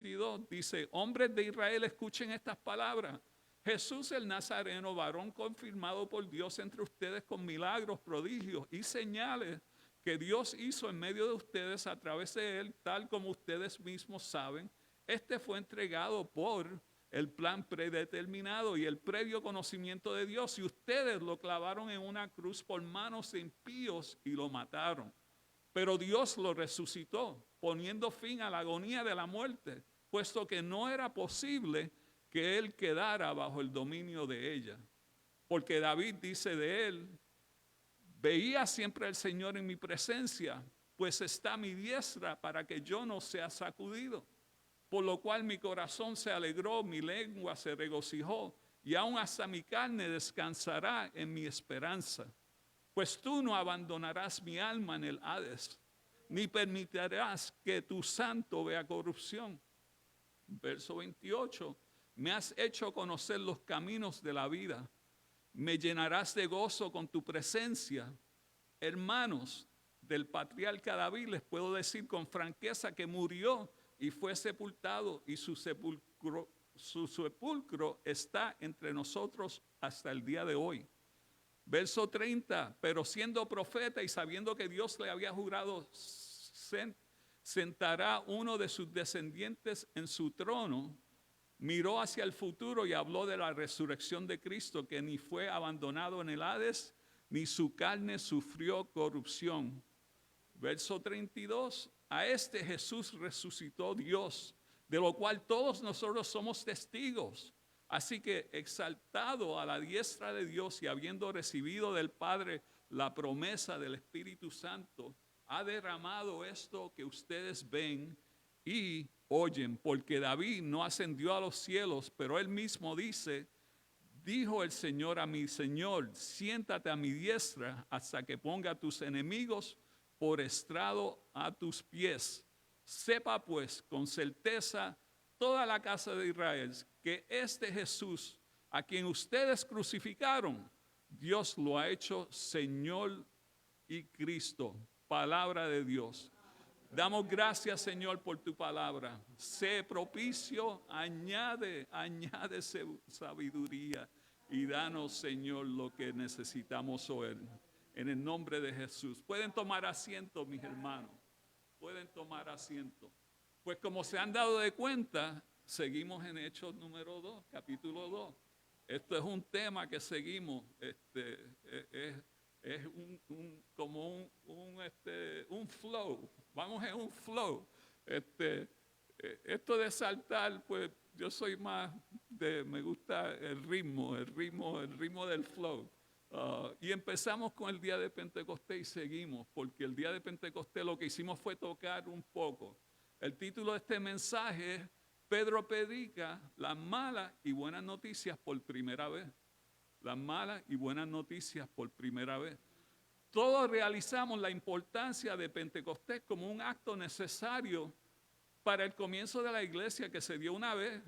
22 dice: hombres de Israel, escuchen estas palabras. Jesús el Nazareno, varón confirmado por Dios entre ustedes con milagros, prodigios y señales que Dios hizo en medio de ustedes a través de él, tal como ustedes mismos saben. Este fue entregado por el plan predeterminado y el previo conocimiento de Dios, y ustedes lo clavaron en una cruz por manos de impíos y lo mataron. Pero Dios lo resucitó, poniendo fin a la agonía de la muerte, puesto que no era posible que él quedara bajo el dominio de ella. Porque David dice de él: veía siempre al Señor en mi presencia, pues está a mi diestra para que yo no sea sacudido. Por lo cual mi corazón se alegró, mi lengua se regocijó, y aún hasta mi carne descansará en mi esperanza. Pues tú no abandonarás mi alma en el Hades, ni permitirás que tu santo vea corrupción. Verso 28, me has hecho conocer los caminos de la vida, me llenarás de gozo con tu presencia. Hermanos, del patriarca David les puedo decir con franqueza que murió y fue sepultado, y su sepulcro está entre nosotros hasta el día de hoy. Verso 30, pero siendo profeta y sabiendo que Dios le había jurado, sentará uno de sus descendientes en su trono, miró hacia el futuro y habló de la resurrección de Cristo, que ni fue abandonado en el Hades, ni su carne sufrió corrupción. Verso 32, a este Jesús resucitó Dios, de lo cual todos nosotros somos testigos. Así que, exaltado a la diestra de Dios y habiendo recibido del Padre la promesa del Espíritu Santo, ha derramado esto que ustedes ven y oyen. Porque David no ascendió a los cielos, pero él mismo dice: dijo el Señor a mi Señor, siéntate a mi diestra hasta que ponga a tus enemigos por estrado a tus pies. Sepa pues con certeza toda la casa de Israel que este Jesús, a quien ustedes crucificaron, Dios lo ha hecho Señor y Cristo. Palabra de Dios. Damos gracias, Señor, por tu palabra. Sé propicio, añade sabiduría y danos, Señor, lo que necesitamos oír. En el nombre de Jesús. Pueden tomar asiento, mis hermanos. Pueden tomar asiento. Pues como se han dado de cuenta, seguimos en Hechos número 2, capítulo 2. Esto es un tema que seguimos, es como un flow. Vamos en un flow. Esto de saltar, pues yo soy más me gusta el ritmo del flow. Y empezamos con el día de Pentecostés y seguimos, porque el día de Pentecostés lo que hicimos fue tocar un poco. El título de este mensaje es: Pedro predica las malas y buenas noticias por primera vez. Las malas y buenas noticias por primera vez. Todos realizamos la importancia de Pentecostés como un acto necesario para el comienzo de la iglesia, que se dio una vez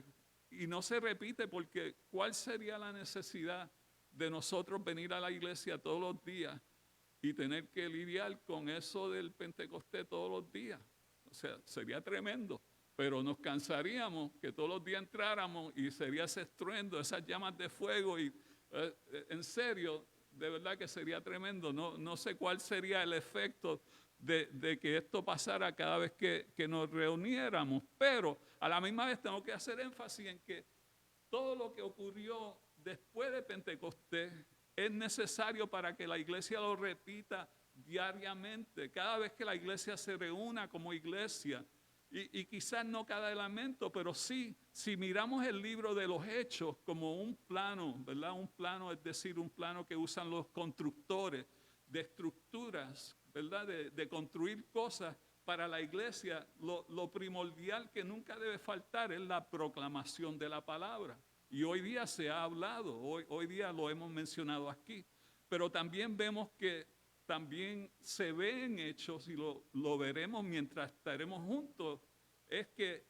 y no se repite, porque ¿cuál sería la necesidad de nosotros venir a la iglesia todos los días y tener que lidiar con eso del Pentecostés todos los días? O sea, sería tremendo, pero nos cansaríamos que todos los días entráramos y sería ese estruendo, esas llamas de fuego y en serio, de verdad que sería tremendo. No sé cuál sería el efecto de que esto pasara cada vez que nos reuniéramos, pero a la misma vez tengo que hacer énfasis en que todo lo que ocurrió después de Pentecostés es necesario para que la iglesia lo repita diariamente. Cada vez que la iglesia se reúna como iglesia, y quizás no cada elemento, pero sí, si miramos el libro de los Hechos como un plano, ¿verdad? Un plano, es decir, un plano que usan los constructores de estructuras, ¿verdad? De construir cosas para la iglesia, lo primordial que nunca debe faltar es la proclamación de la palabra. Y hoy día se ha hablado, hoy día lo hemos mencionado aquí, pero también vemos que también se ve en Hechos, y lo veremos mientras estaremos juntos, es que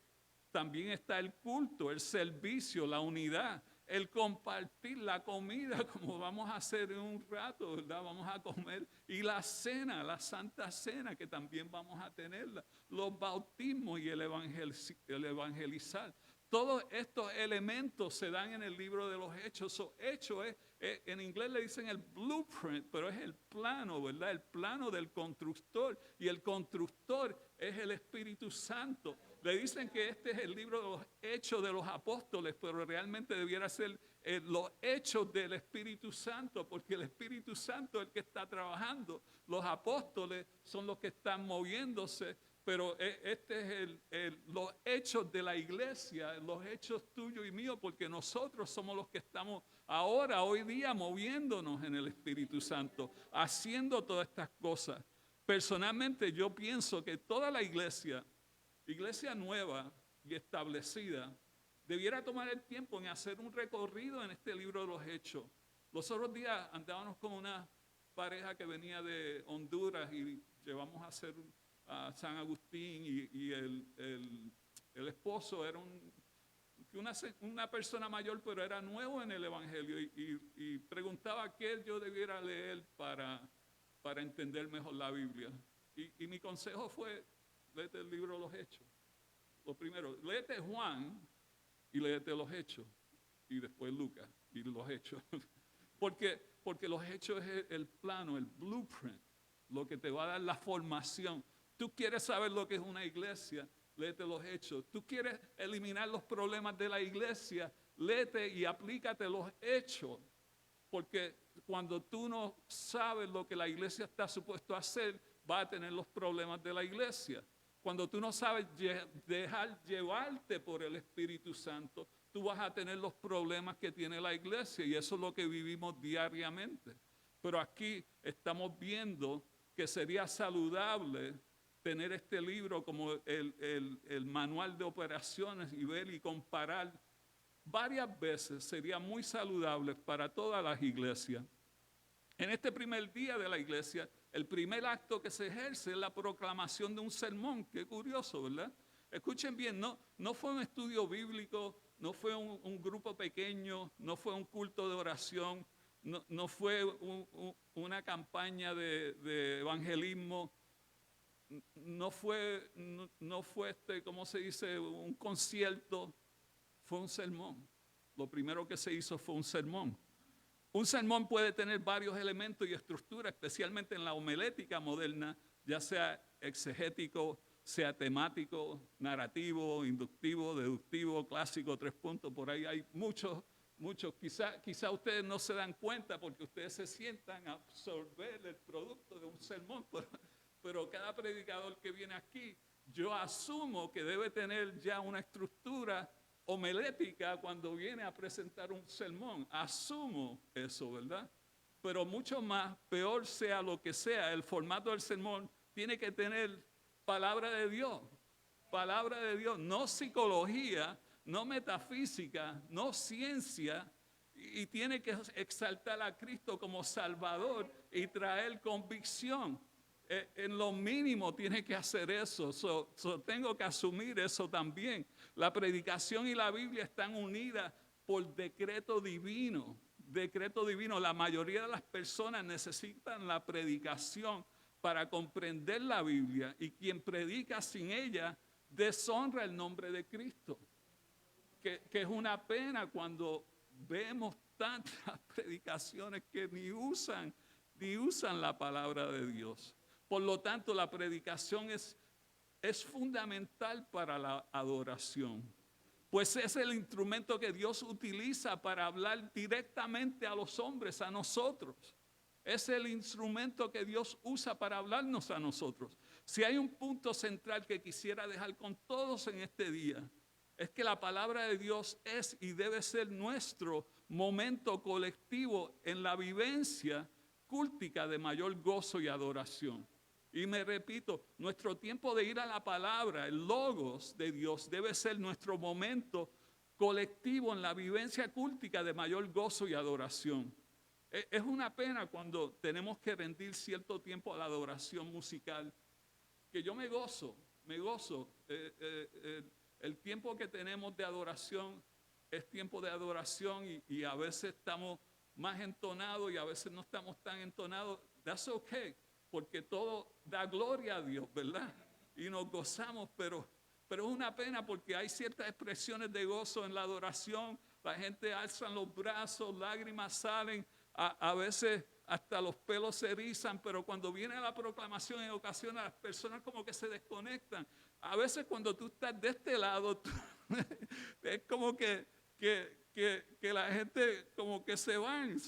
también está el culto, el servicio, la unidad, el compartir la comida como vamos a hacer en un rato, ¿verdad? Vamos a comer. Y la cena, la Santa Cena que también vamos a tenerla. Los bautismos y el evangelizar. Todos estos elementos se dan en el libro de los Hechos. Hecho en inglés le dicen el blueprint, pero es el plano, ¿verdad? El plano del constructor. Y el constructor es el Espíritu Santo. Le dicen que este es el libro de los Hechos de los Apóstoles, pero realmente debiera ser los Hechos del Espíritu Santo, porque el Espíritu Santo es el que está trabajando. Los apóstoles son los que están moviéndose. Pero este es los hechos de la iglesia, los hechos tuyos y míos, porque nosotros somos los que estamos ahora, hoy día, moviéndonos en el Espíritu Santo, haciendo todas estas cosas. Personalmente yo pienso que toda la iglesia nueva y establecida, debiera tomar el tiempo en hacer un recorrido en este libro de los hechos. Los otros días andábamos con una pareja que venía de Honduras y llevamos a hacer a San Agustín y el esposo era una persona mayor, pero era nuevo en el Evangelio y preguntaba qué yo debiera leer para entender mejor la Biblia. Y mi consejo fue, léete el libro de los Hechos. Lo primero, léete Juan y léete los Hechos. Y después Lucas y los Hechos. Porque los Hechos es el plano, el blueprint, lo que te va a dar la formación. Tú quieres saber lo que es una iglesia, léete los Hechos. Tú quieres eliminar los problemas de la iglesia, léete y aplícate los Hechos. Porque cuando tú no sabes lo que la iglesia está supuesto a hacer, va a tener los problemas de la iglesia. Cuando tú no sabes dejar llevarte por el Espíritu Santo, tú vas a tener los problemas que tiene la iglesia, y eso es lo que vivimos diariamente. Pero aquí estamos viendo que sería saludable tener este libro como el manual de operaciones y ver y comparar varias veces. Sería muy saludable para todas las iglesias. En este primer día de la iglesia, el primer acto que se ejerce es la proclamación de un sermón. Qué curioso, ¿verdad? Escuchen bien, no fue un estudio bíblico, no fue un grupo pequeño, no fue un culto de oración, no fue una campaña de evangelismo, no fue ¿cómo se dice? Un concierto, fue un sermón. Lo primero que se hizo fue un sermón. Un sermón puede tener varios elementos y estructuras, especialmente en la homilética moderna, ya sea exegético, sea temático, narrativo, inductivo, deductivo, clásico, 3 puntos. Por ahí hay muchos. Quizá ustedes no se dan cuenta porque ustedes se sientan a absorber el producto de un sermón, pero cada predicador que viene aquí, yo asumo que debe tener ya una estructura homilética cuando viene a presentar un sermón. Asumo eso, ¿verdad? Pero mucho más, peor sea lo que sea, el formato del sermón tiene que tener palabra de Dios, no psicología, no metafísica, no ciencia, y tiene que exaltar a Cristo como Salvador y traer convicción. En lo mínimo tiene que hacer eso. Tengo que asumir eso también. La predicación y la Biblia están unidas por decreto divino. Decreto divino. La mayoría de las personas necesitan la predicación para comprender la Biblia, y quien predica sin ella deshonra el nombre de Cristo. Que es una pena cuando vemos tantas predicaciones que ni usan la palabra de Dios. Por lo tanto, la predicación es fundamental para la adoración, pues es el instrumento que Dios utiliza para hablar directamente a los hombres, a nosotros. Es el instrumento que Dios usa para hablarnos a nosotros. Si hay un punto central que quisiera dejar con todos en este día, es que la palabra de Dios es y debe ser nuestro momento colectivo en la vivencia cúltica de mayor gozo y adoración. Y me repito, nuestro tiempo de ir a la palabra, el logos de Dios, debe ser nuestro momento colectivo en la vivencia cúltica de mayor gozo y adoración. Es una pena cuando tenemos que rendir cierto tiempo a la adoración musical, que yo me gozo. El tiempo que tenemos de adoración es tiempo de adoración y a veces estamos más entonados y a veces no estamos tan entonados. That's okay, porque todo da gloria a Dios, ¿verdad? Y nos gozamos, pero es una pena porque hay ciertas expresiones de gozo en la adoración. La gente alza los brazos, lágrimas salen, a veces hasta los pelos se erizan, pero cuando viene la proclamación en ocasiones las personas como que se desconectan. A veces cuando tú estás de este lado, es como que la gente como que se van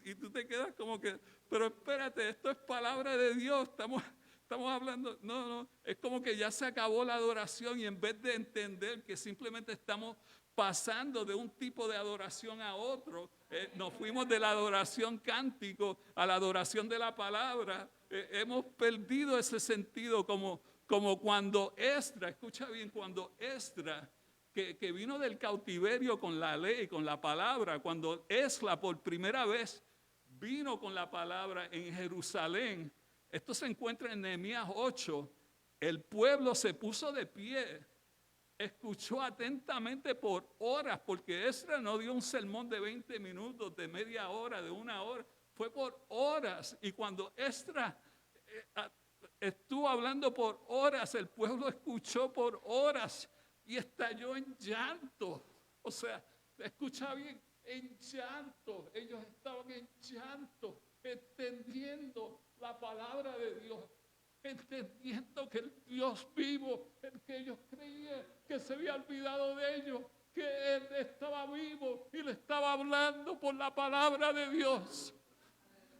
y tú te quedas como que, pero espérate, esto es palabra de Dios, estamos hablando, no, es como que ya se acabó la adoración y en vez de entender que simplemente estamos pasando de un tipo de adoración a otro, nos fuimos de la adoración cántico a la adoración de la palabra, hemos perdido ese sentido como cuando Esdras, escucha bien, cuando Esdras, que vino del cautiverio con la ley, con la palabra, cuando Esdras por primera vez vino con la palabra en Jerusalén, esto se encuentra en Nehemías 8, el pueblo se puso de pie, escuchó atentamente por horas, porque Esdras no dio un sermón de 20 minutos, de media hora, de una hora, fue por horas. Y cuando Esdras estuvo hablando por horas, el pueblo escuchó por horas y estalló en llanto. O sea, escucha bien, en llanto. Ellos estaban en llanto, entendiendo la palabra de Dios, entendiendo que el Dios vivo, el que ellos creían que se había olvidado de ellos, que Él estaba vivo y le estaba hablando por la palabra de Dios.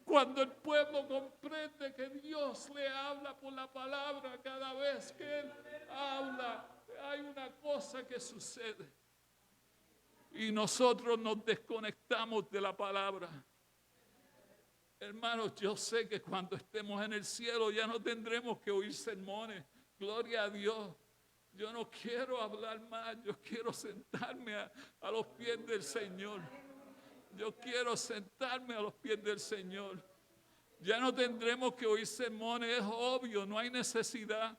Cuando el pueblo comprende que Dios le habla por la palabra, cada vez que Él habla, hay una cosa que sucede. Y nosotros nos desconectamos de la palabra. Hermanos, yo sé que cuando estemos en el cielo ya no tendremos que oír sermones. Gloria a Dios. Yo no quiero hablar más, yo quiero sentarme a los pies del Señor. Yo quiero sentarme a los pies del Señor. Ya no tendremos que oír sermones, es obvio, no hay necesidad.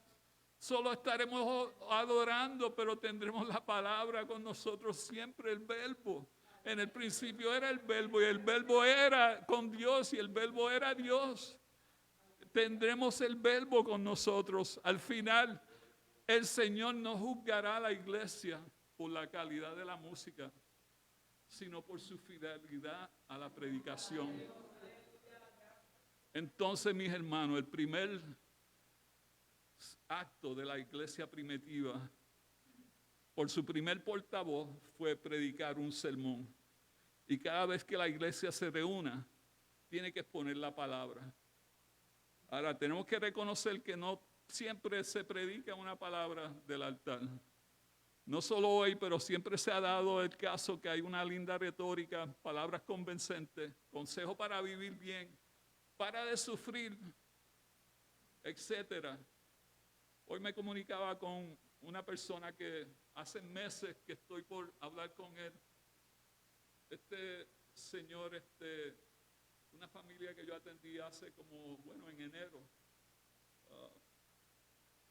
Solo estaremos adorando, pero tendremos la palabra con nosotros siempre, el verbo. En el principio era el verbo y el verbo era con Dios y el verbo era Dios. Tendremos el verbo con nosotros. Al final, el Señor no juzgará a la iglesia por la calidad de la música, sino por su fidelidad a la predicación. Entonces, mis hermanos, el primer acto de la iglesia primitiva, por su primer portavoz, fue predicar un sermón. Y cada vez que la iglesia se reúna, tiene que exponer la palabra. Ahora, tenemos que reconocer que no siempre se predica una palabra del altar. No solo hoy, pero siempre se ha dado el caso que hay una linda retórica, palabras convincentes, consejo para vivir bien, para de sufrir, etcétera. Hoy me comunicaba con una persona que hace meses que estoy por hablar con él. Este señor, una familia que yo atendí hace en enero,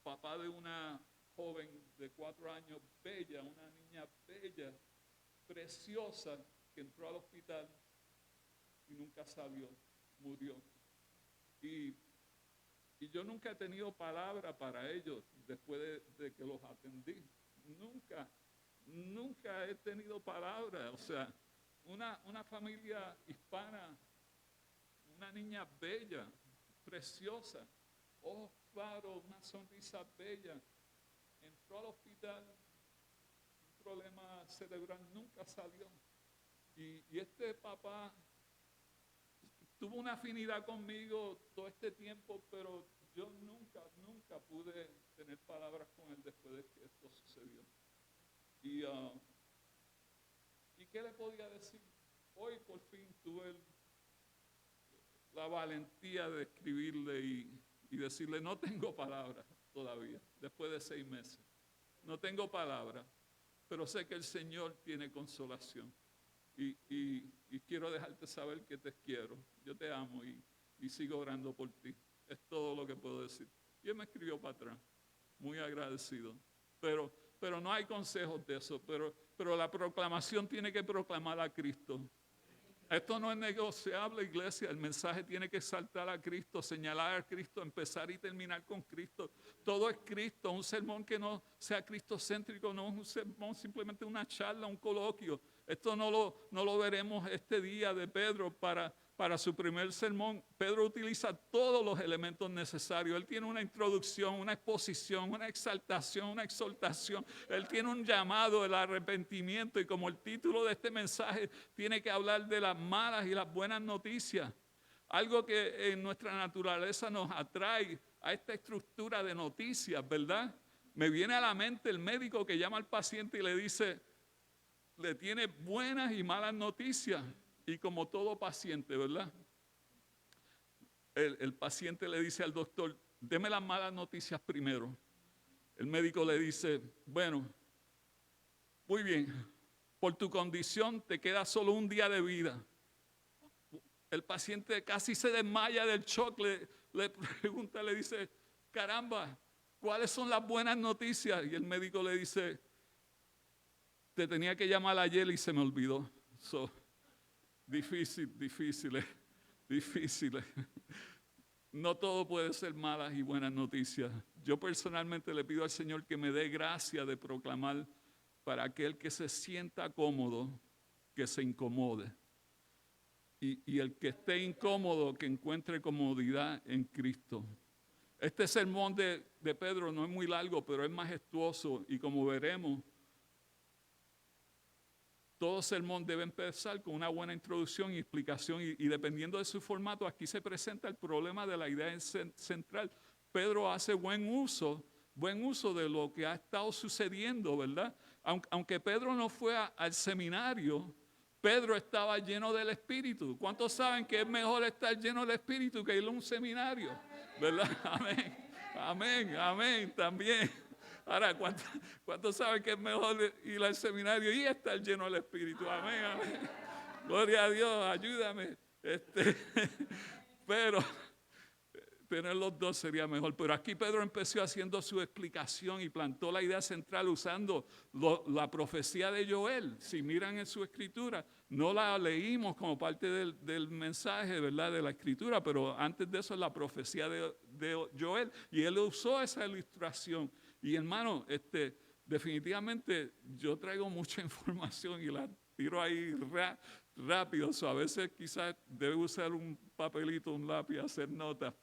papá de una joven de 4 años, bella, una niña bella, preciosa, que entró al hospital y nunca salió, murió. Y yo nunca he tenido palabra para ellos después de que los atendí. Nunca he tenido palabra. O sea, una familia hispana, una niña bella, preciosa, ojos claros, una sonrisa bella, entró al hospital, un problema cerebral, nunca salió. Y este papá tuvo una afinidad conmigo todo este tiempo, pero yo nunca pude tener palabras con él después de que esto sucedió. ¿Y qué le podía decir? Hoy por fin tuve la valentía de escribirle y decirle, no tengo palabras todavía, después de 6 meses. No tengo palabras, pero sé que el Señor tiene consolación. Y quiero dejarte saber que te quiero, yo te amo y sigo orando por ti. Es todo lo que puedo decir. Y él me escribió para atrás, muy agradecido. Pero pero no hay consejos de eso. Pero la proclamación tiene que proclamar a Cristo. Esto no es negociable, iglesia. El mensaje tiene que exaltar a Cristo, señalar a Cristo, empezar y terminar con Cristo. Todo es Cristo. Un sermón que no sea cristocéntrico, no es un sermón, simplemente una charla, un coloquio. Esto no lo veremos este día de Pedro para su primer sermón. Pedro utiliza todos los elementos necesarios. Él tiene una introducción, una exposición, una exaltación, una exhortación. Él tiene un llamado, el arrepentimiento, y como el título de este mensaje tiene que hablar de las malas y las buenas noticias. Algo que en nuestra naturaleza nos atrae a esta estructura de noticias, ¿verdad? Me viene a la mente el médico que llama al paciente y le dice, le tiene buenas y malas noticias. Y como todo paciente, ¿verdad? El paciente le dice al doctor, deme las malas noticias primero. El médico le dice, bueno, muy bien, por tu condición te queda solo un día de vida. El paciente casi se desmaya del shock, le pregunta, le dice, caramba, ¿cuáles son las buenas noticias? Y el médico le dice, te tenía que llamar ayer y se me olvidó. Difíciles. No todo puede ser malas y buenas noticias. Yo personalmente le pido al Señor que me dé gracia de proclamar para aquel que se sienta cómodo, que se incomode. Y el que esté incómodo, que encuentre comodidad en Cristo. Este sermón de Pedro no es muy largo, pero es majestuoso, y como veremos, todo sermón debe empezar con una buena introducción y explicación, y dependiendo de su formato, aquí se presenta el problema de la idea central. Pedro hace buen uso de lo que ha estado sucediendo, ¿verdad? Aunque Pedro no fue al seminario, Pedro estaba lleno del Espíritu. ¿Cuántos saben que es mejor estar lleno del Espíritu que ir a un seminario? ¿Verdad? Amén, también. Ahora, ¿cuántos saben que es mejor ir al seminario y estar lleno del Espíritu? Amén. Gloria a Dios, ayúdame. Pero tener los dos sería mejor. Pero aquí Pedro empezó haciendo su explicación y plantó la idea central usando la profecía de Joel. Si miran en su escritura, no la leímos como parte del mensaje, ¿verdad?, de la escritura, pero antes de eso es la profecía de Joel. Y él usó esa ilustración. Y hermano, definitivamente yo traigo mucha información y la tiro ahí rápido. A veces quizás debe usar un papelito, un lápiz, hacer notas,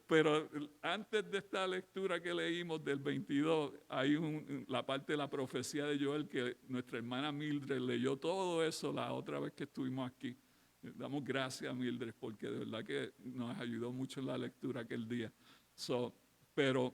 pero antes de esta lectura que leímos del 22, hay la parte de la profecía de Joel que nuestra hermana Mildred leyó todo eso la otra vez que estuvimos aquí. Damos gracias a Mildred porque de verdad que nos ayudó mucho en la lectura aquel día. Pero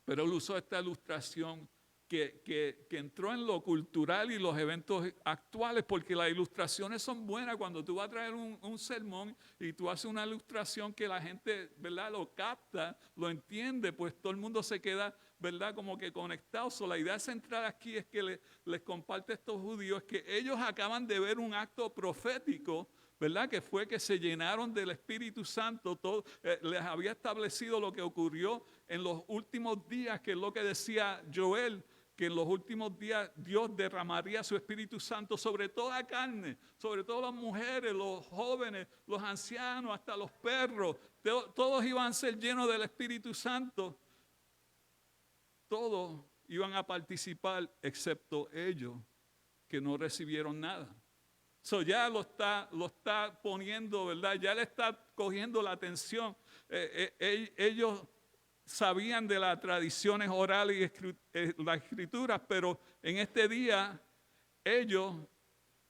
él usó esta ilustración que entró en lo cultural y los eventos actuales, porque las ilustraciones son buenas. Cuando tú vas a traer un sermón y tú haces una ilustración que la gente, ¿verdad?, lo capta, lo entiende, pues todo el mundo se queda, ¿verdad?, como que conectado. La idea central aquí es que les comparte a estos judíos que ellos acaban de ver un acto profético, ¿verdad?, que fue que se llenaron del Espíritu Santo. Les había establecido lo que ocurrió en los últimos días, que es lo que decía Joel, que en los últimos días Dios derramaría su Espíritu Santo sobre toda carne, sobre todas las mujeres, los jóvenes, los ancianos, hasta los perros. Todos iban a ser llenos del Espíritu Santo. Todos iban a participar, excepto ellos, que no recibieron nada. Ya lo está poniendo, ¿verdad? Ya le está cogiendo la atención. Ellos sabían de las tradiciones orales y las escrituras, pero en este día ellos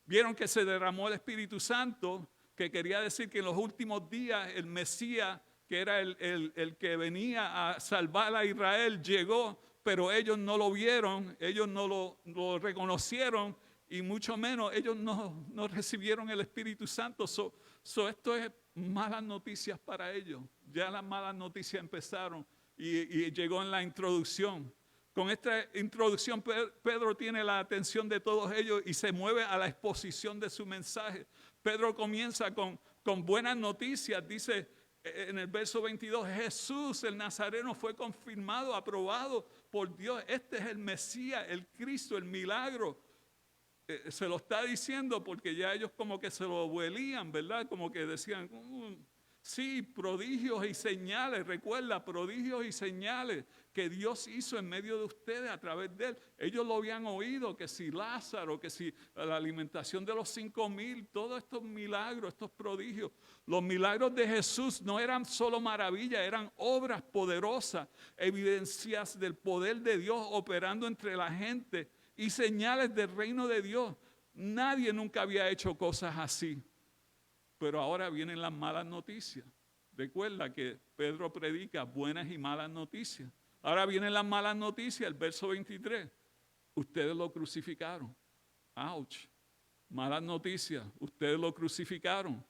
vieron que se derramó el Espíritu Santo, que quería decir que en los últimos días el Mesías, que era el que venía a salvar a Israel, llegó, pero ellos no lo vieron, ellos no lo reconocieron, y mucho menos ellos no recibieron el Espíritu Santo. Esto es malas noticias para ellos. Ya las malas noticias empezaron y llegó en la introducción. Con esta introducción Pedro tiene la atención de todos ellos y se mueve a la exposición de su mensaje. Pedro comienza con buenas noticias. Dice en el verso 22, Jesús el Nazareno fue confirmado, aprobado por Dios, este es el Mesías, el Cristo, el milagro. Se lo está diciendo porque ya ellos como que se lo huelían, ¿verdad? Como que decían, sí, prodigios y señales, recuerda, prodigios y señales que Dios hizo en medio de ustedes a través de él. Ellos lo habían oído, que si Lázaro, que si la alimentación de los 5,000, todos estos milagros, estos prodigios. Los milagros de Jesús no eran solo maravillas, eran obras poderosas, evidencias del poder de Dios operando entre la gente y señales del reino de Dios. Nadie nunca había hecho cosas así. Pero ahora vienen las malas noticias. Recuerda que Pedro predica buenas y malas noticias. Ahora vienen las malas noticias, el verso 23. Ustedes lo crucificaron. Ouch. Malas noticias. Ustedes lo crucificaron.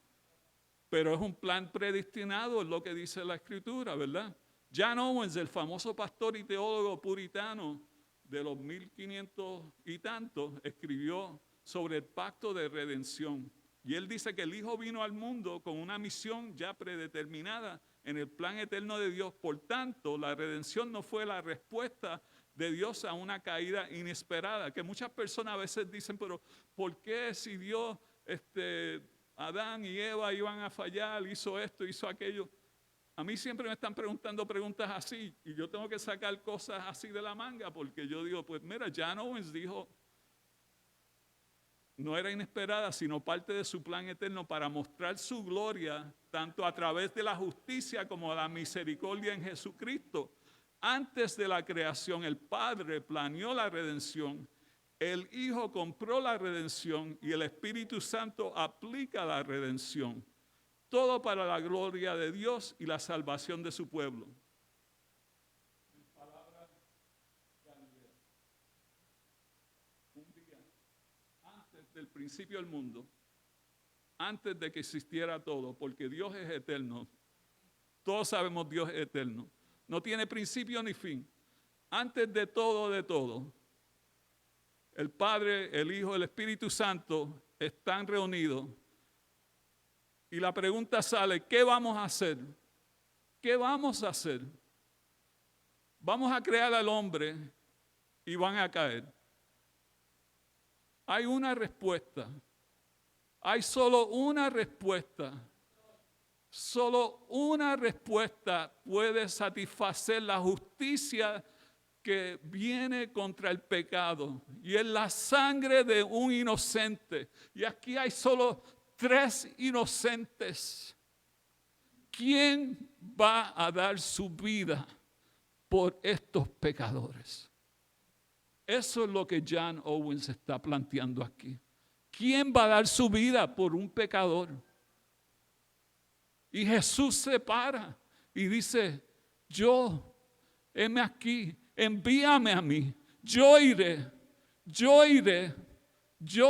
Pero es un plan predestinado, es lo que dice la Escritura, ¿verdad? John Owens, el famoso pastor y teólogo puritano de los 1500 y tantos, escribió sobre el pacto de redención. Y él dice que el Hijo vino al mundo con una misión ya predeterminada en el plan eterno de Dios. Por tanto, la redención no fue la respuesta de Dios a una caída inesperada. Que muchas personas a veces dicen, pero ¿por qué si Dios, Adán y Eva iban a fallar, hizo esto, hizo aquello? A mí siempre me están preguntando preguntas así y yo tengo que sacar cosas así de la manga porque yo digo, pues mira, John Owens dijo, no era inesperada, sino parte de su plan eterno para mostrar su gloria, tanto a través de la justicia como la misericordia en Jesucristo. Antes de la creación, el Padre planeó la redención, el Hijo compró la redención y el Espíritu Santo aplica la redención. Todo para la gloria de Dios y la salvación de su pueblo. Del principio del mundo, antes de que existiera todo, porque Dios es eterno. Todos sabemos Dios es eterno. No tiene principio ni fin. Antes de todo, el Padre, el Hijo, el Espíritu Santo están reunidos. Y la pregunta sale, ¿qué vamos a hacer? ¿Qué vamos a hacer? Vamos a crear al hombre y van a caer. Hay una respuesta. Hay solo una respuesta. Solo una respuesta puede satisfacer la justicia que viene contra el pecado. Y es la sangre de un inocente. Y aquí hay solo 3 inocentes. ¿Quién va a dar su vida por estos pecadores? Eso es lo que John Owens está planteando aquí. ¿Quién va a dar su vida por un pecador? Y Jesús se para y dice, heme aquí, envíame a mí. Yo iré, yo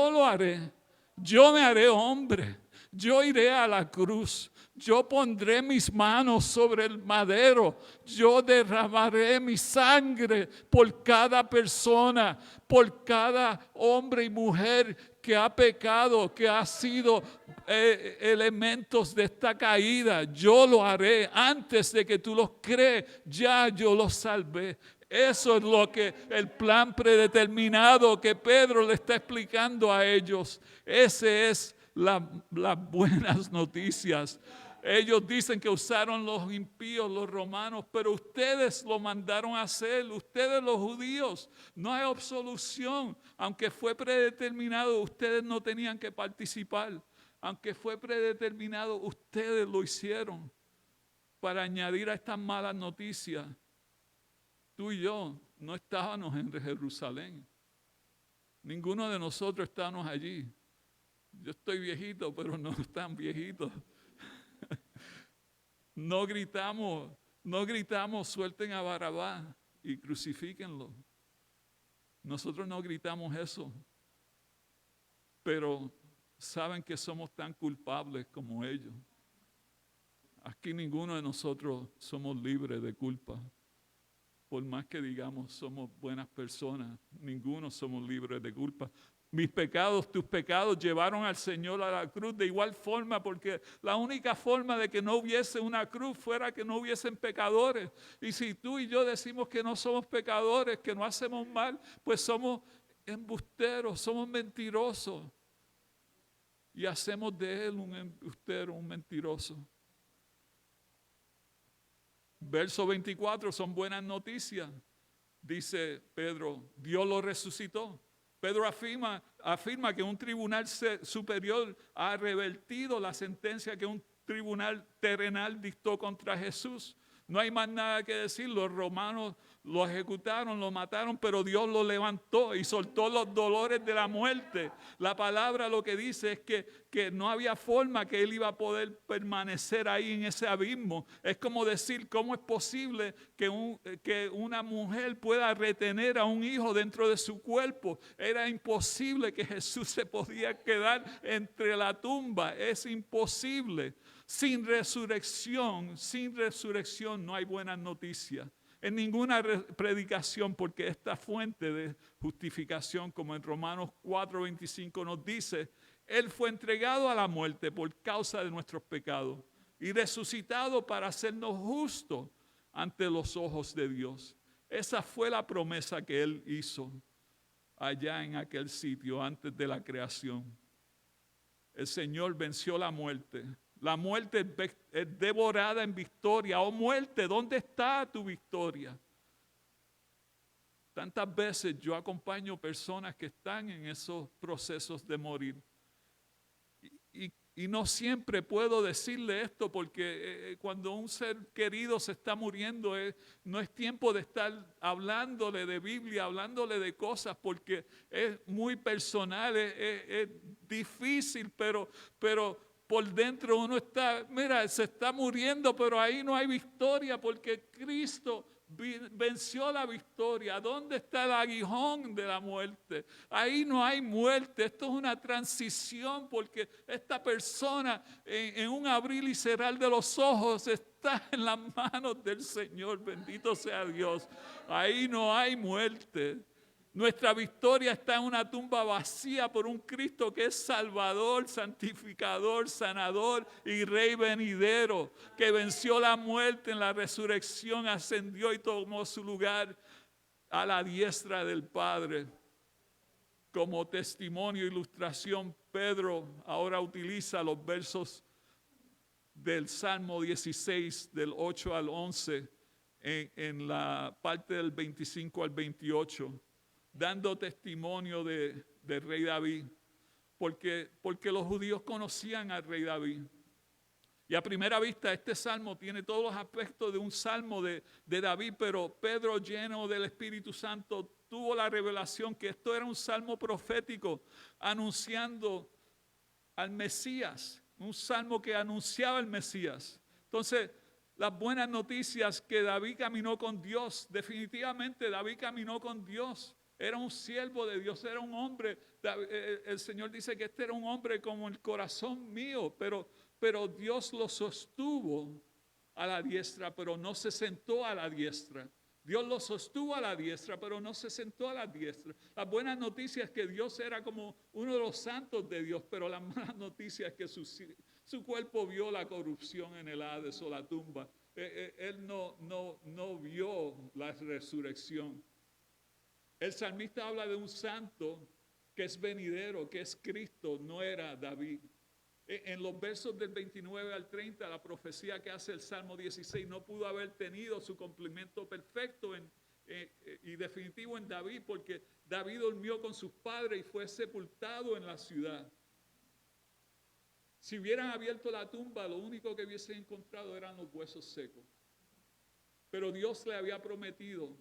lo haré. Yo me haré hombre, yo iré a la cruz. Yo pondré mis manos sobre el madero. Yo derramaré mi sangre por cada persona, por cada hombre y mujer que ha pecado, que ha sido elementos de esta caída. Yo lo haré antes de que tú los crees. Ya yo los salvé. Eso es lo que el plan predeterminado que Pedro le está explicando a ellos. Ese es las buenas noticias. Ellos dicen que usaron los impíos, los romanos, pero ustedes lo mandaron a hacer, ustedes los judíos. No hay absolución. Aunque fue predeterminado, ustedes no tenían que participar. Aunque fue predeterminado, ustedes lo hicieron. Para añadir a estas malas noticias, tú y yo no estábamos en Jerusalén. Ninguno de nosotros estábamos allí. Yo estoy viejito, pero no tan viejito. No gritamos, suelten a Barrabás y crucifíquenlo. Nosotros no gritamos eso. Pero saben que somos tan culpables como ellos. Aquí ninguno de nosotros somos libres de culpa. por más que digamos somos buenas personas, ninguno somos libres de culpa. Mis pecados, tus pecados llevaron al Señor a la cruz de igual forma, porque la única forma de que no hubiese una cruz fuera que no hubiesen pecadores. Y si tú y yo decimos que no somos pecadores, que no hacemos mal, pues somos embusteros, somos mentirosos. Y hacemos de él un embustero, un mentiroso. Verso 24, son buenas noticias. Dice Pedro, Dios lo resucitó. Pedro afirma que un tribunal superior ha revertido la sentencia que un tribunal terrenal dictó contra Jesús. No hay más nada que decir, los romanos lo ejecutaron, lo mataron, pero Dios lo levantó y soltó los dolores de la muerte. La palabra lo que dice es que no había forma que él iba a poder permanecer ahí en ese abismo. Es como decir, ¿cómo es posible que una mujer pueda retener a un hijo dentro de su cuerpo? Era imposible que Jesús se podía quedar entre la tumba, es imposible. Sin resurrección no hay buenas noticias. En ninguna predicación, porque esta fuente de justificación, como en Romanos 4:25 nos dice, Él fue entregado a la muerte por causa de nuestros pecados y resucitado para hacernos justos ante los ojos de Dios. Esa fue la promesa que Él hizo allá en aquel sitio antes de la creación. El Señor venció la muerte. La muerte es devorada en victoria. Oh muerte, ¿dónde está tu victoria? Tantas veces yo acompaño personas que están en esos procesos de morir. Y no siempre puedo decirle esto porque cuando un ser querido se está muriendo no es tiempo de estar hablándole de Biblia, hablándole de cosas porque es muy personal, es difícil, pero por dentro uno está, mira, se está muriendo, pero ahí no hay victoria porque Cristo venció la victoria. ¿Dónde está el aguijón de la muerte? Ahí no hay muerte. Esto es una transición porque esta persona en un abrir y cerrar de los ojos está en las manos del Señor. Bendito sea Dios. Ahí no hay muerte. Nuestra victoria está en una tumba vacía por un Cristo que es Salvador, santificador, sanador y Rey venidero, que venció la muerte en la resurrección, ascendió y tomó su lugar a la diestra del Padre. Como testimonio e ilustración, Pedro ahora utiliza los versos del Salmo 16, del 8 al 11, en la parte del 25 al 28. Dando testimonio del rey David, porque los judíos conocían al rey David. Y a primera vista este salmo tiene todos los aspectos de un salmo de David, pero Pedro, lleno del Espíritu Santo, tuvo la revelación que esto era un salmo profético anunciando al Mesías, un salmo que anunciaba al Mesías. Entonces, las buenas noticias que David caminó con Dios, definitivamente David caminó con Dios. Era un siervo de Dios, era un hombre. El Señor dice que este era un hombre como el corazón mío, pero Dios lo sostuvo a la diestra, pero no se sentó a la diestra. Dios lo sostuvo a la diestra, pero no se sentó a la diestra. Las buenas noticias es que Dios era como uno de los santos de Dios, pero las malas noticias es que su cuerpo vio la corrupción en el Hades o la tumba. Él no vio la resurrección. El salmista habla de un santo que es venidero, que es Cristo, no era David. En los versos del 29 al 30, la profecía que hace el Salmo 16 no pudo haber tenido su cumplimiento perfecto y definitivo en David, porque David durmió con sus padres y fue sepultado en la ciudad. Si hubieran abierto la tumba, lo único que hubiesen encontrado eran los huesos secos. Pero Dios le había prometido: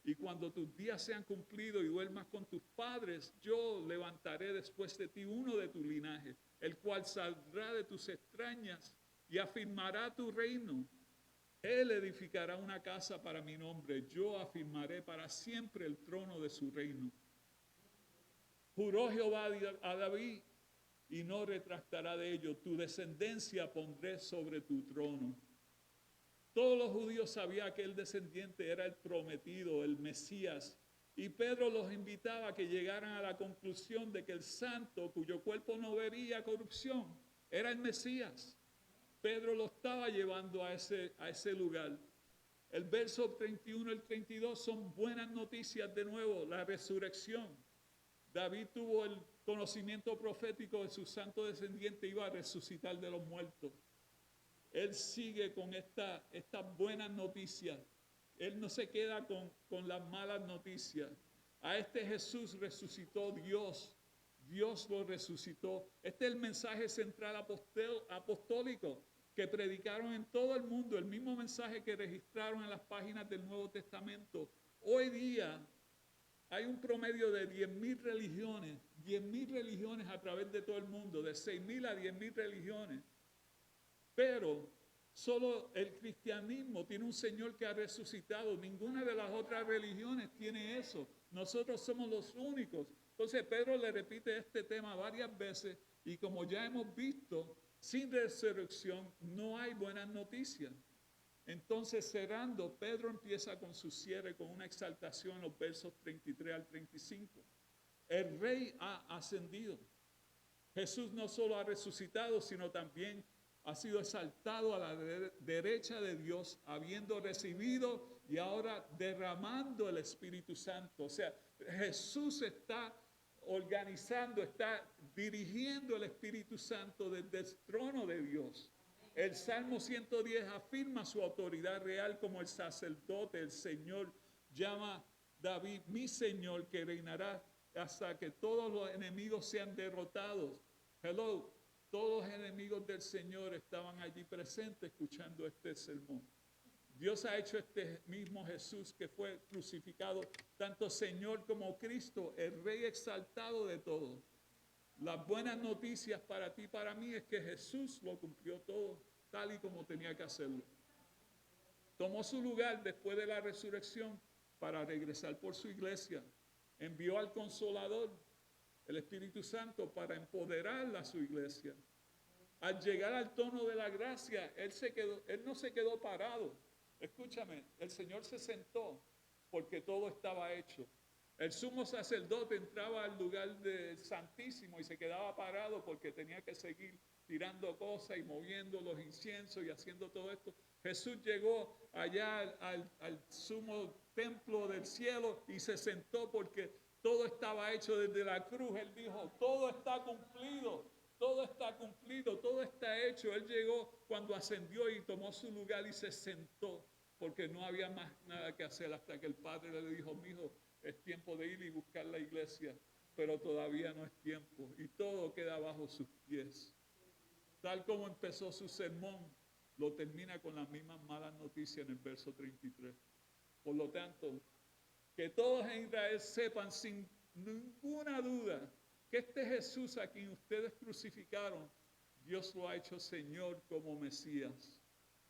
y cuando tus días sean cumplidos y duermas con tus padres, yo levantaré después de ti uno de tu linaje, el cual saldrá de tus extrañas y afirmará tu reino. Él edificará una casa para mi nombre, yo afirmaré para siempre el trono de su reino. Juró Jehová a David y no retractará de ello, tu descendencia pondré sobre tu trono. Todos los judíos sabían que el descendiente era el prometido, el Mesías. Y Pedro los invitaba a que llegaran a la conclusión de que el santo, cuyo cuerpo no vería corrupción, era el Mesías. Pedro lo estaba llevando a ese lugar. El verso 31 y el 32 son buenas noticias de nuevo, la resurrección. David tuvo el conocimiento profético de su santo descendiente, iba a resucitar de los muertos. Él sigue con estas buenas noticias. Él no se queda con las malas noticias. A este Jesús resucitó Dios. Dios lo resucitó. Este es el mensaje central apostólico que predicaron en todo el mundo, el mismo mensaje que registraron en las páginas del Nuevo Testamento. Hoy día hay un promedio de 10,000 religiones a través de todo el mundo, de 6,000 a 10,000 religiones. Pero solo el cristianismo tiene un Señor que ha resucitado. Ninguna de las otras religiones tiene eso. Nosotros somos los únicos. Entonces Pedro le repite este tema varias veces y como ya hemos visto, sin resurrección no hay buenas noticias. Entonces cerrando, Pedro empieza con su cierre con una exaltación en los versos 33 al 35. El Rey ha ascendido. Jesús no solo ha resucitado, sino también ha sido exaltado a la derecha de Dios, habiendo recibido y ahora derramando el Espíritu Santo. O sea, Jesús está organizando, está dirigiendo el Espíritu Santo desde el trono de Dios. El Salmo 110 afirma su autoridad real como el sacerdote. El Señor llama a David, mi Señor, que reinará hasta que todos los enemigos sean derrotados. Hello. Todos los enemigos del Señor estaban allí presentes escuchando este sermón. Dios ha hecho este mismo Jesús que fue crucificado, tanto Señor como Cristo, el Rey exaltado de todo. Las buenas noticias para ti y para mí es que Jesús lo cumplió todo tal y como tenía que hacerlo. Tomó su lugar después de la resurrección para regresar por su iglesia. Envió al Consolador, el Espíritu Santo, para empoderar a su iglesia. Al llegar al tono de la gracia, él no se quedó parado. Escúchame, el Señor se sentó porque todo estaba hecho. El sumo sacerdote entraba al lugar del Santísimo y se quedaba parado porque tenía que seguir tirando cosas y moviendo los inciensos y haciendo todo esto. Jesús llegó allá al sumo templo del cielo y se sentó porque todo estaba hecho desde la cruz. Él dijo, todo está cumplido, todo está cumplido, todo está hecho. Él llegó cuando ascendió y tomó su lugar y se sentó porque no había más nada que hacer hasta que el Padre le dijo, mijo, es tiempo de ir y buscar la iglesia, pero todavía no es tiempo y todo queda bajo sus pies. Tal como empezó su sermón, lo termina con las mismas malas noticias en el verso 33. Por lo tanto, que todos en Israel sepan sin ninguna duda que este Jesús a quien ustedes crucificaron, Dios lo ha hecho Señor como Mesías.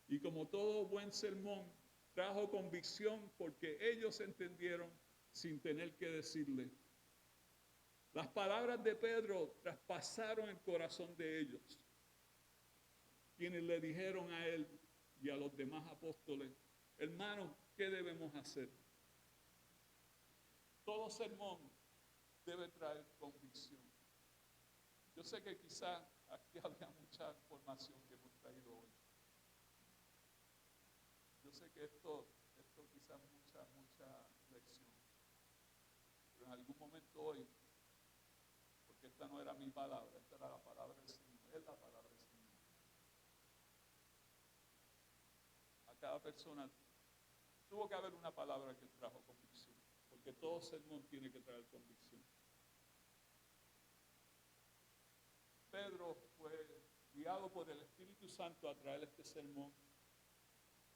Y como todo buen sermón, trajo convicción porque ellos entendieron sin tener que decirle. Las palabras de Pedro traspasaron el corazón de ellos, quienes le dijeron a él y a los demás apóstoles, hermanos, ¿qué debemos hacer? Todo sermón debe traer convicción. Yo sé que quizás aquí había mucha información que hemos traído hoy. Yo sé que esto quizás mucha lección. Pero en algún momento hoy, porque esta no era mi palabra, esta era la palabra del Señor, es la palabra del Señor. A cada persona tuvo que haber una palabra que trajo convicción, porque todo sermón tiene que traer convicción. Pedro fue guiado por el Espíritu Santo a traer este sermón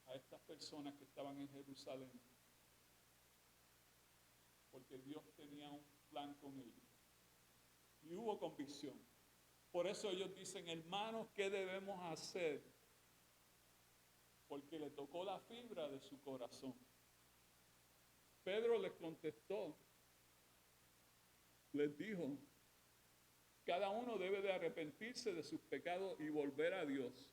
a estas personas que estaban en Jerusalén, porque Dios tenía un plan con ellos. Y hubo convicción. Por eso ellos dicen, hermanos, ¿qué debemos hacer? Porque le tocó la fibra de su corazón. Pedro les contestó, les dijo, cada uno debe de arrepentirse de sus pecados y volver a Dios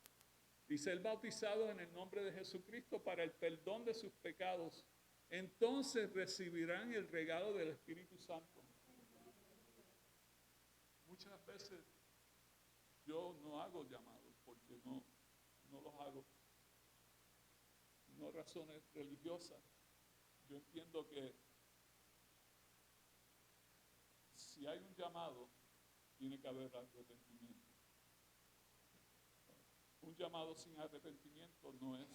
y ser bautizados en el nombre de Jesucristo para el perdón de sus pecados, entonces recibirán el regalo del Espíritu Santo. Muchas veces yo no hago llamados porque no los hago. No razones religiosas. Yo entiendo que si hay un llamado, tiene que haber arrepentimiento. Un llamado sin arrepentimiento no es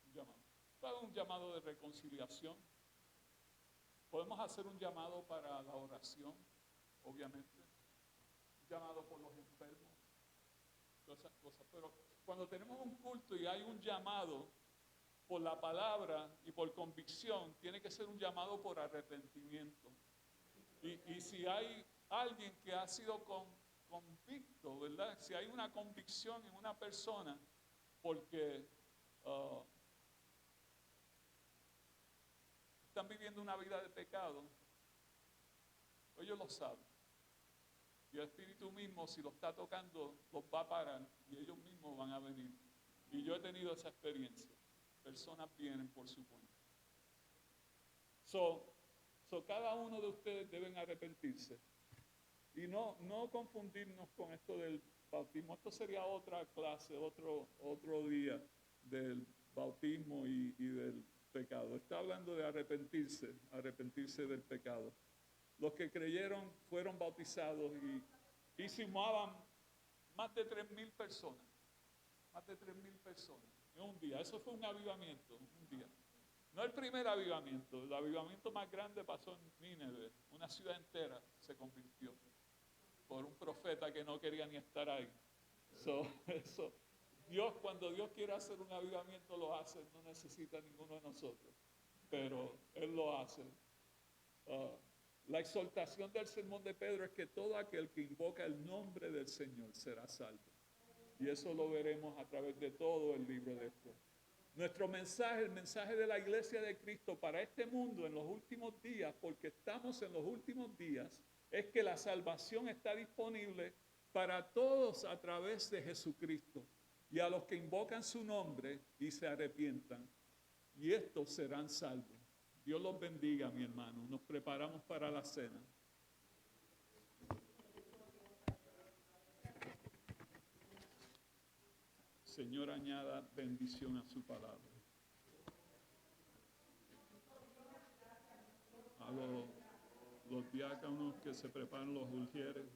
un llamado. Claro, un llamado de reconciliación. Podemos hacer un llamado para la oración, obviamente. Un llamado por los enfermos. Todas esas cosas. Pero cuando tenemos un culto y hay un llamado por la palabra y por convicción, tiene que ser un llamado por arrepentimiento. Y si hay alguien que ha sido convicto, ¿verdad? Si hay una convicción en una persona porque están viviendo una vida de pecado, ellos lo saben. Y el Espíritu mismo, si lo está tocando, los va a parar y ellos mismos van a venir. Y yo he tenido esa experiencia. Personas vienen por su cuenta. Cada uno de ustedes deben arrepentirse. Y no confundirnos con esto del bautismo. Esto sería otra clase, otro día del bautismo y del pecado. Está hablando de arrepentirse del pecado. Los que creyeron fueron bautizados y sumaban más de 3,000 personas. Más de 3,000 personas en un día. Eso fue un avivamiento, un día. No el primer avivamiento. El avivamiento más grande pasó en Nínive. Una ciudad entera se convirtió por un profeta que no quería ni estar ahí. Cuando Dios quiere hacer un avivamiento, lo hace. No necesita ninguno de nosotros. Pero Él lo hace. La exhortación del sermón de Pedro es que todo aquel que invoca el nombre del Señor será salvo. Y eso lo veremos a través de todo el libro de Juan. Nuestro mensaje, el mensaje de la iglesia de Cristo para este mundo en los últimos días, porque estamos en los últimos días, es que la salvación está disponible para todos a través de Jesucristo. Y a los que invocan su nombre y se arrepientan, y estos serán salvos. Dios los bendiga, mi hermano. Nos preparamos para la cena. Señor, añada bendición a su palabra. A los diáconos que se preparan los ujieres.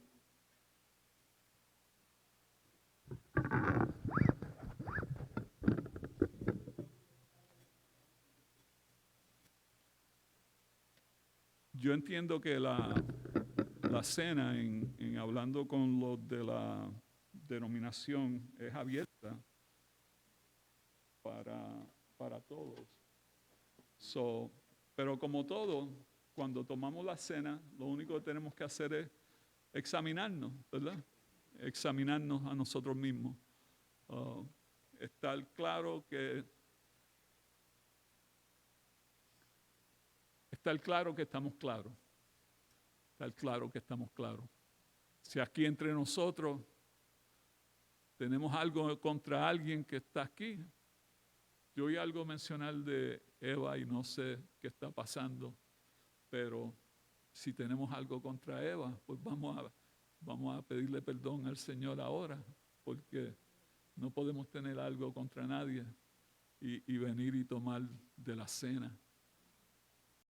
Yo entiendo que la cena, en hablando con los de la denominación, es abierta para todos. Pero como todo, cuando tomamos la cena, lo único que tenemos que hacer es examinarnos, ¿verdad? Examinarnos a nosotros mismos. Estar claro que estamos claros. Estar claro que estamos claros. Si aquí entre nosotros tenemos algo contra alguien que está aquí, yo oí algo mencionar de Eva y no sé qué está pasando, pero si tenemos algo contra Eva, pues vamos a pedirle perdón al Señor ahora, porque no podemos tener algo contra nadie y venir y tomar de la cena.